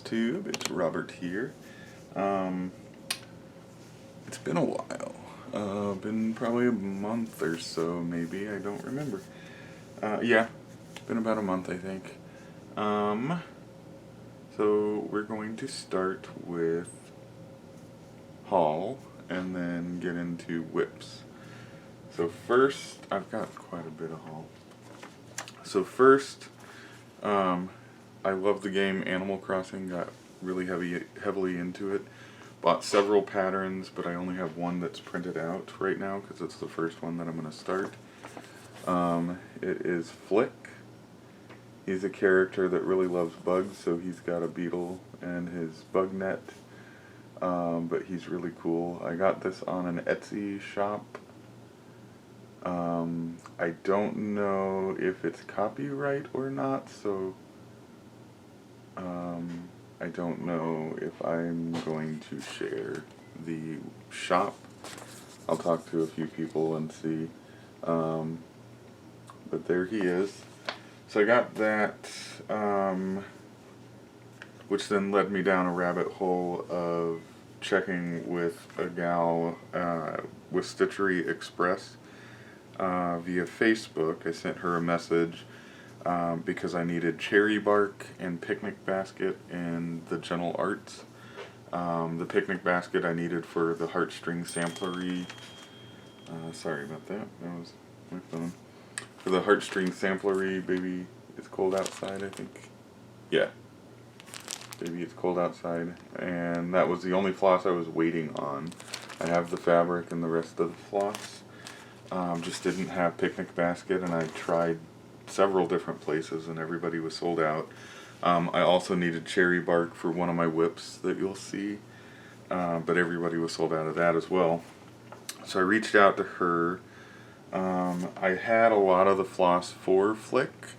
Flosstube. It's Robert here. It's been a while. Been probably a month or so, maybe. I don't remember. Yeah, been about a month, I think. So we're going to start with haul and then get into whips. So first, I've got quite a bit of haul. So first, I love the game Animal Crossing, got really heavily into it. Bought several patterns, but I only have one that's printed out right now because it's the first one that I'm going to start. It is Flick. He's a character that really loves bugs, so he's got a beetle and his bug net, but he's really cool. I got this on an Etsy shop. I don't know if it's copyright or not, so I don't know if I'm going to share the shop. I'll talk to a few people and see. But there he is. So I got that, which then led me down a rabbit hole of checking with a gal with Stitchery Express via Facebook. I sent her a message because I needed cherry bark and picnic basket and the gentle arts. The picnic basket I needed for the heartstring samplery. Sorry about that. That was my phone. For the heartstring samplery, Baby It's Cold Outside, I think. Yeah. Baby It's Cold Outside. And that was the only floss I was waiting on. I have the fabric and the rest of the floss. Just didn't have picnic basket, and I tried several different places and everybody was sold out. I also needed cherry bark for one of my whips that you'll see, but everybody was sold out of that as well. So I reached out to her. I had a lot of the floss for Flick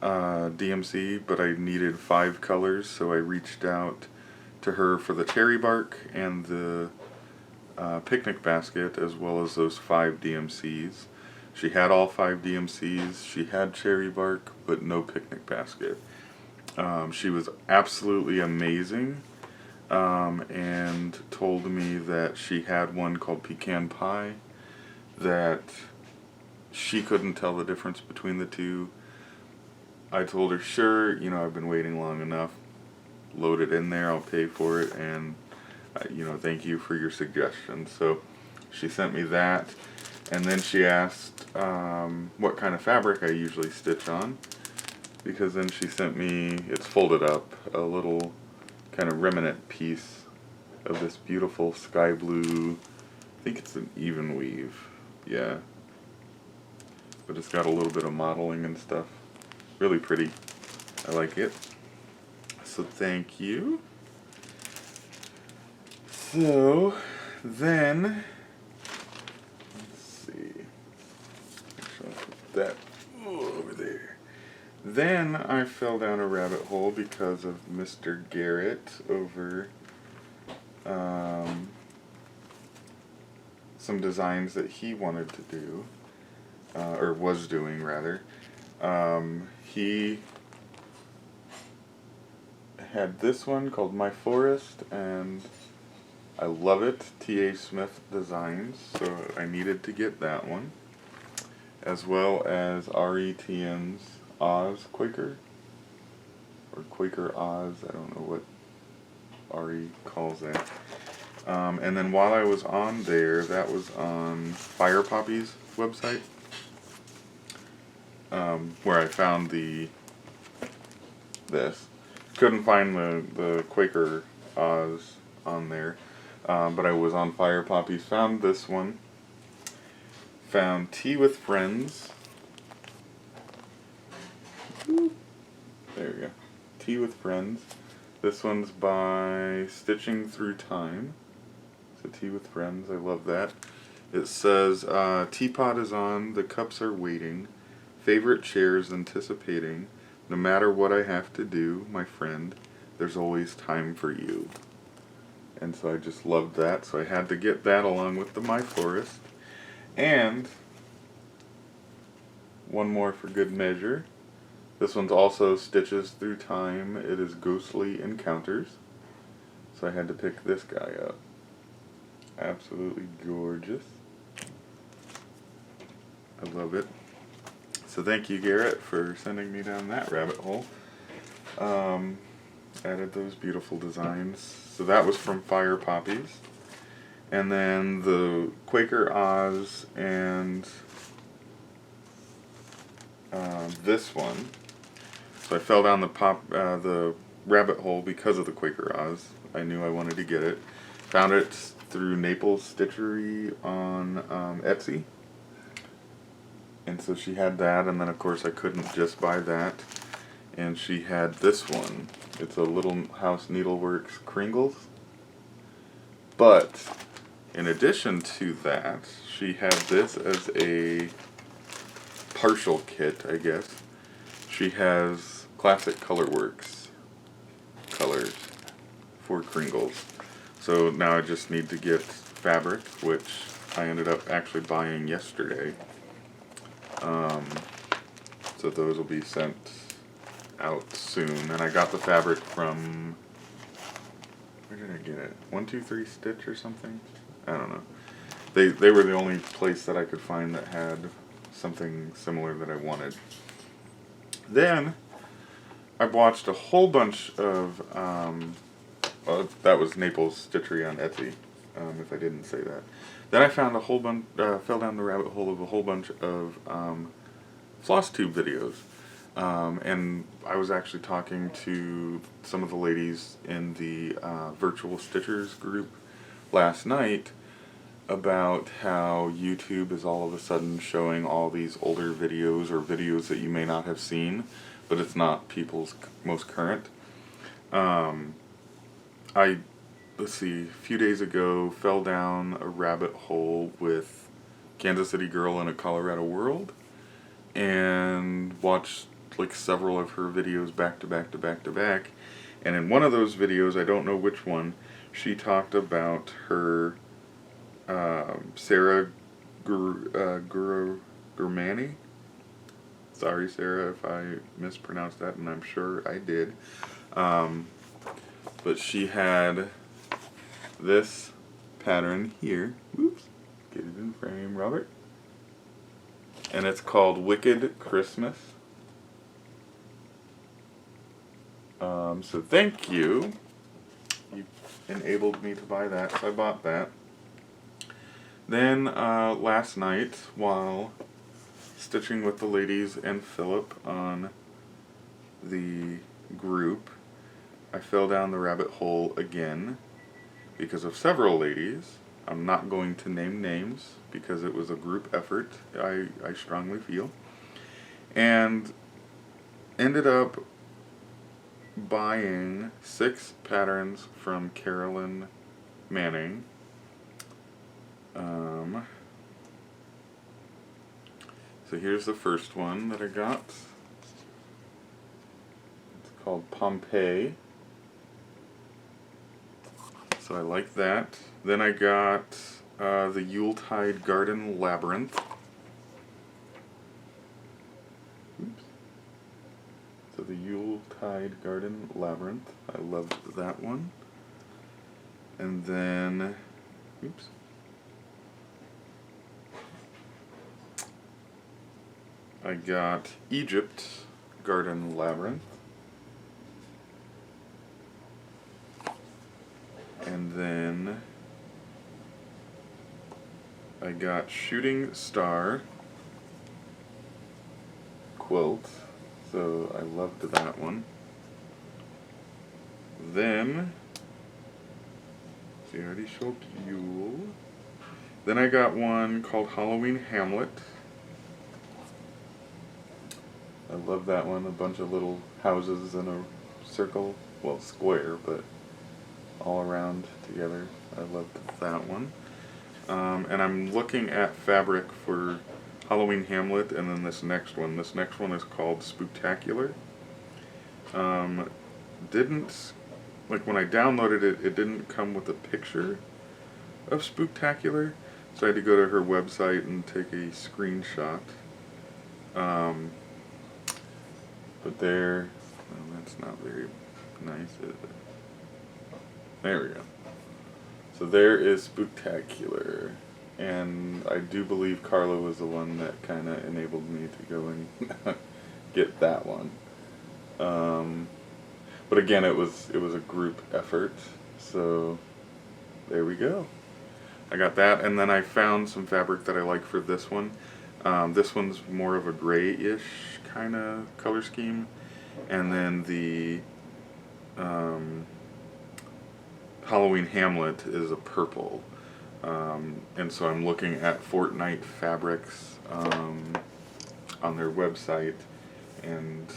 DMC, but I needed 5 colors, so I reached out to her for the cherry bark and the picnic basket, as well as those 5 DMCs. She had all 5 DMCs, she had cherry bark, but no picnic basket. She was absolutely amazing, and told me that she had one called Pecan Pie, that she couldn't tell the difference between the two. I told her, sure, I've been waiting long enough, load it in there, I'll pay for it, and thank you for your suggestion. So she sent me that, and then she asked what kind of fabric I usually stitch on, because then she sent me, it's folded up, a little kind of remnant piece of this beautiful sky blue, I think it's an even weave, yeah, but it's got a little bit of modeling and stuff. Really pretty. I like it. So thank you. So then, let's see. I'll put that over there. Then I fell down a rabbit hole because of Mr. Garrett over some designs that he wanted to do, or was doing rather. He had this one called My Forest, and I love it. T.A. Smith Designs, so I needed to get that one, as well as RETN's Oz Quaker, or Quaker Oz, I don't know what RE calls that. And then while I was on there, that was on Fire Poppy's website, where I found this. Couldn't find the Quaker Oz on there, but I was on Fire Poppies, found this one, found Tea with Friends. There we go. Tea with Friends. This one's by Stitching Through Time. So Tea with Friends, I love that. It says, teapot is on, the cups are waiting, favorite chairs anticipating, no matter what I have to do, my friend, there's always time for you. And so I just loved that, so I had to get that along with the My Forest. And one more for good measure. This one's also Stitches Through Time. It is Ghostly Encounters. So I had to pick this guy up. Absolutely gorgeous. I love it. So thank you, Garrett, for sending me down that rabbit hole. Added those beautiful designs. So that was from Fire Poppies. And then the Quaker Oz and this one. So I fell down the rabbit hole because of the Quaker Oz. I knew I wanted to get it. Found it through Naples Stitchery on Etsy. And so she had that, and then of course I couldn't just buy that. And she had this one. It's a Little House Needleworks Kringles. But in addition to that, she had this as a partial kit, I guess. She has Classic Colorworks colors for Kringles. So now I just need to get fabric, which I ended up actually buying yesterday. So those will be sent out soon. And I got the fabric from, where did I get it? 123 Stitch or something? I don't know. They were the only place that I could find that had something similar that I wanted. Then I watched a whole bunch of that was Naples Stitchery on Etsy, if I didn't say that. Then I found a whole bunch, fell down the rabbit hole of a whole bunch of Flosstube videos. And I was actually talking to some of the ladies in the Virtual Stitchers group last night about how YouTube is all of a sudden showing all these older videos or videos that you may not have seen, but it's not people's most current. Let's see, a few days ago fell down a rabbit hole with Kansas City Girl in a Colorado World and watched like several of her videos back to back to back to back. And in one of those videos, I don't know which one, she talked about her Sarah Gurmani. Sorry, Sarah, if I mispronounced that, and I'm sure I did. But she had this pattern here. Whoops. Get it in frame, Robert. And it's called Wicked Christmas. So thank you. You enabled me to buy that, so I bought that. Then last night, while stitching with the ladies and Philip on the group, I fell down the rabbit hole again because of several ladies. I'm not going to name names because it was a group effort, I strongly feel. And ended up buying 6 patterns from Carolyn Manning. So here's the first one that I got. It's called Pompeii. So I like that. Then I got the Yuletide Garden Labyrinth. Oops. So the Yuletide Garden Labyrinth. I loved that one. And then, oops. I got Egypt Garden Labyrinth. And then I got Shooting Star Quilt. So I loved that one. Then, see, I already showed Yule. Then I got one called Halloween Hamlet. I love that one. A bunch of little houses in a circle, well, square, but all around together. I loved that one. And I'm looking at fabric for Halloween Hamlet and then this next one. This next one is called Spooktacular. Didn't, like when I downloaded it, it didn't come with a picture of Spooktacular, so I had to go to her website and take a screenshot. But there, well, that's not very nice, is it? There we go. So there is Spooktacular. And I do believe Carla was the one that kind of enabled me to go and get that one. But again, it was a group effort, so there we go. I got that, and then I found some fabric that I like for this one. This one's more of a grayish kind of color scheme, and then the Halloween Hamlet is a purple. And so I'm looking at Fortnite fabrics on their website, and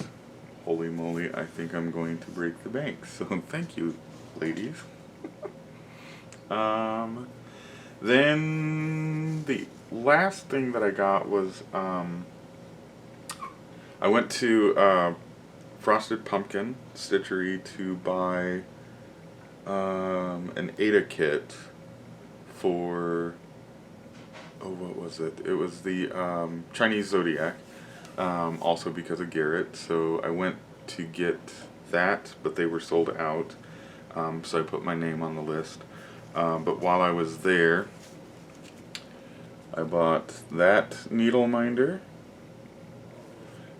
holy moly, I think I'm going to break the bank. So thank you, ladies. Then the last thing that I got was I went to Frosted Pumpkin Stitchery to buy an Ada kit for, oh, what was it? It was the Chinese Zodiac, also because of Garrett. So I went to get that, but they were sold out, so I put my name on the list. But while I was there, I bought that needle minder,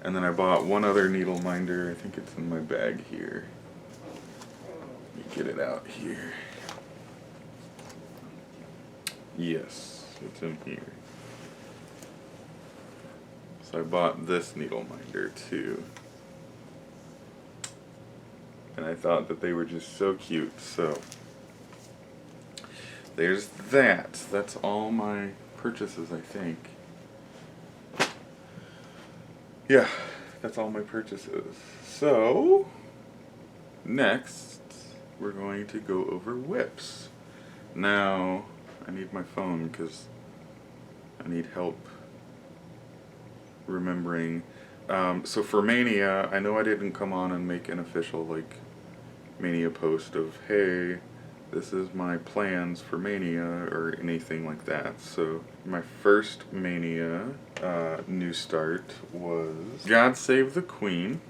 and then I bought one other needle minder. I think it's in my bag here. Let me get it out here. Yes, it's in here. So I bought this needle minder too. And I thought that they were just so cute, so there's that. That's all my purchases, I think. Yeah, that's all my purchases. So, next, we're going to go over whips. Now, I need my phone because I need help remembering. So for Mania, I know I didn't come on and make an official like Mania post of, hey, this is my plans for Mania or anything like that. So my first Mania new start was God Save the Queen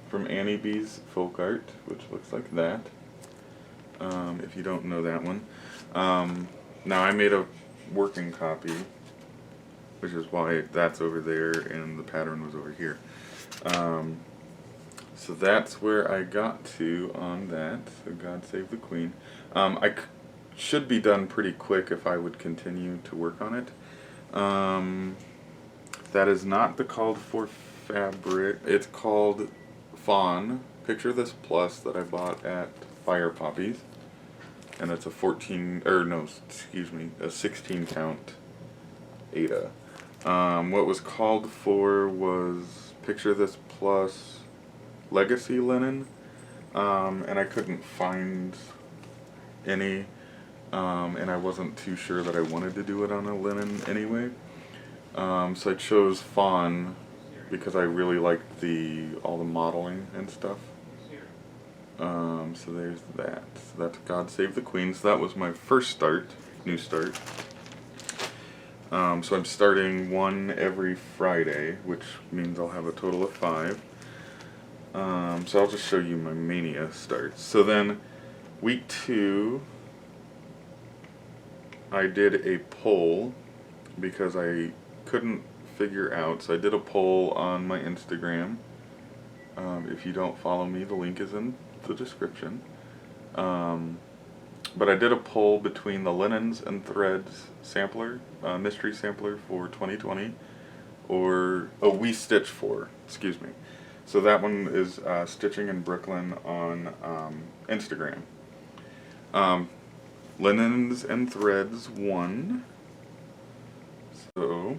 from Annie B's Folk Art, which looks like that. If you don't know that one. Now I made a working copy, which is why that's over there and the pattern was over here. So that's where I got to on that. So God Save the Queen. Should be done pretty quick if I would continue to work on it. That is not the called for fabric. It's called Fawn. Picture This Plus that I bought at Fire Poppies. And it's a 16 count Ada. What was called for was Picture This Plus Legacy Linen, and I couldn't find any, and I wasn't too sure that I wanted to do it on a linen anyway. So I chose Fawn because I really liked all the modeling and stuff. So there's that. So that's God Save the Queen. So that was my first new start. So I'm starting one every Friday, which means I'll have a total of 5. So I'll just show you my Mania starts. So then, week 2, I did a poll because I couldn't figure out. So I did a poll on my Instagram. If you don't follow me, the link is in the description. But I did a poll between the Linens and Threads sampler, mystery sampler for 2020, or We Stitch For, excuse me. So that one is Stitching in Brooklyn on Instagram. Linens and Threads won. So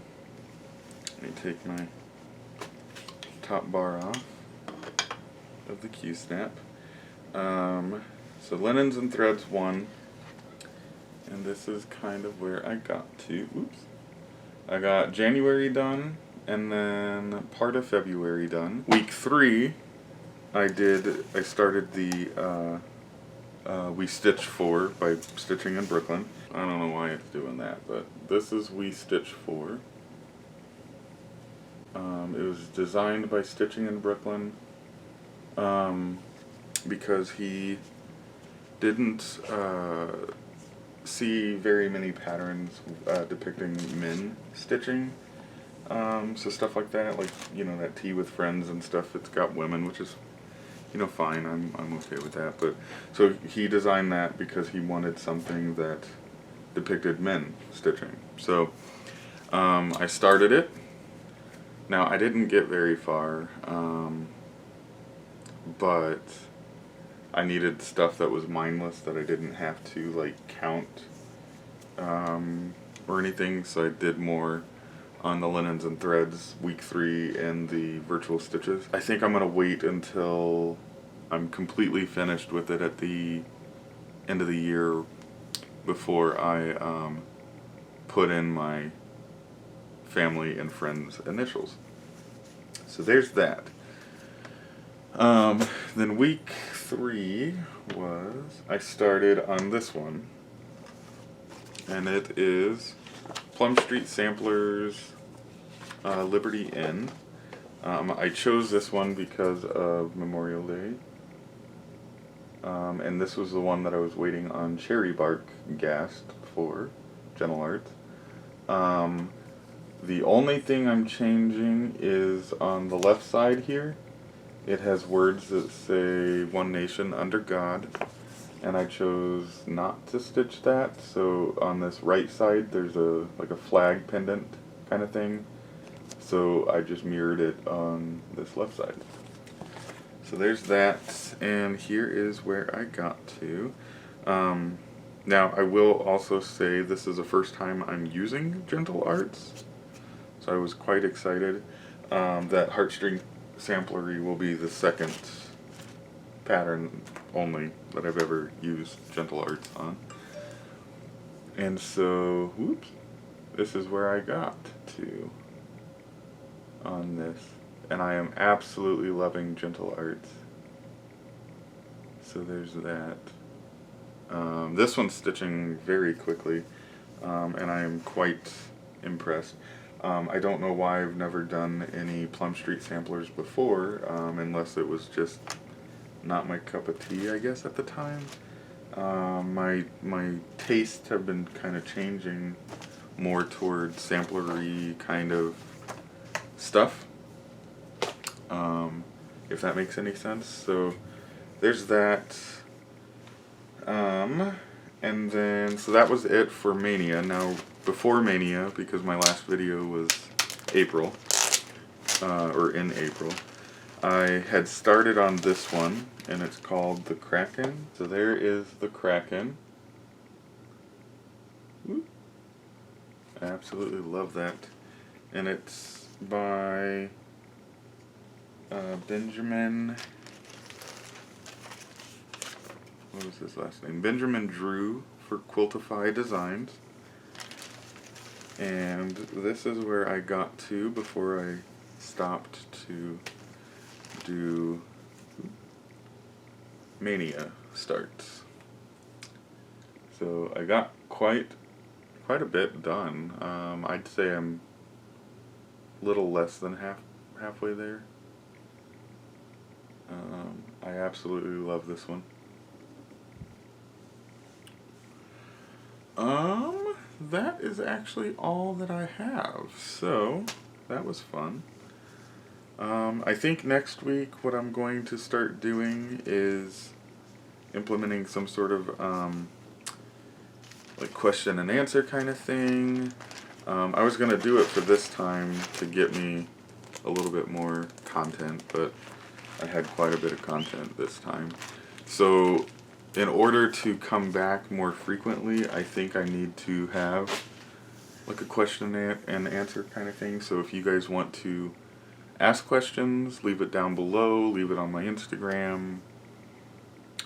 let me take my top bar off of the Q-snap. So Linens and Threads won, and this is kind of where I got to. Oops. I got January done, and then part of February done. Week 3, I started the We Stitch For by Stitching in Brooklyn. I don't know why it's doing that, but this is We Stitch For. It was designed by Stitching in Brooklyn, because he didn't see very many patterns depicting men stitching. So stuff like that, like, you know, that Tea with Friends and stuff, it's got women, which is, you know, fine. I'm okay with that. But so he designed that because he wanted something that depicted men stitching. So I started it. Now I didn't get very far, but I needed stuff that was mindless, that I didn't have to like count or anything. So I did more on the linens and threads week 3 and the virtual stitches. I think I'm gonna wait until I'm completely finished with it at the end of the year before I put in my family and friends initials. So there's that. Then week 3 was, I started on this one, and it is Plum Street Samplers Liberty Inn. I chose this one because of Memorial Day, and this was the one that I was waiting on Cherry Bark Gast for, Gentle Arts. The only thing I'm changing is on the left side here. It has words that say One Nation Under God, and I chose not to stitch that. So on this right side there's a like a flag pendant kind of thing, so I just mirrored it on this left side. So there's that, and here is where I got to. Now I will also say this is the first time I'm using Gentle Arts, so I was quite excited. That Heartstring Samplery will be the second pattern only that I've ever used Gentle Arts on. And so, whoops, this is where I got to on this. And I am absolutely loving Gentle Arts. So there's that. This one's stitching very quickly, and I am quite impressed. I don't know why I've never done any Plum Street samplers before, unless it was just not my cup of tea, I guess, at the time. My tastes have been kind of changing more toward samplery kind of stuff, if that makes any sense. So there's that. And then, so that was it for Mania. Now, before Mania, because my last video was April, or in April, I had started on this one, and it's called the Kraken. So there is the Kraken. Woo. I absolutely love that. And it's by Benjamin, what was his last name? Benjamin Drew for Quiltify Designs. And this is where I got to before I stopped to do Mania starts. So I got quite a bit done. I'd say I'm a little less than halfway there. I absolutely love this one. That is actually all that I have, so that was fun. I think next week what I'm going to start doing is implementing some sort of like question and answer kind of thing. I was going to do it for this time to get me a little bit more content, but I had quite a bit of content this time. So in order to come back more frequently, I think I need to have like a question and answer kind of thing. So if you guys want to ask questions, leave it down below, leave it on my Instagram,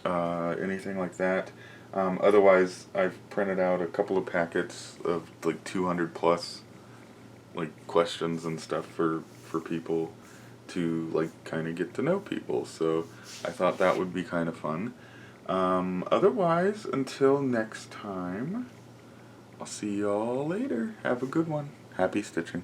anything like that. Otherwise, I've printed out a couple of packets of like 200 plus like questions and stuff for people to like kind of get to know people. So I thought that would be kind of fun. Otherwise, until next time, I'll see y'all later. Have a good one. Happy stitching.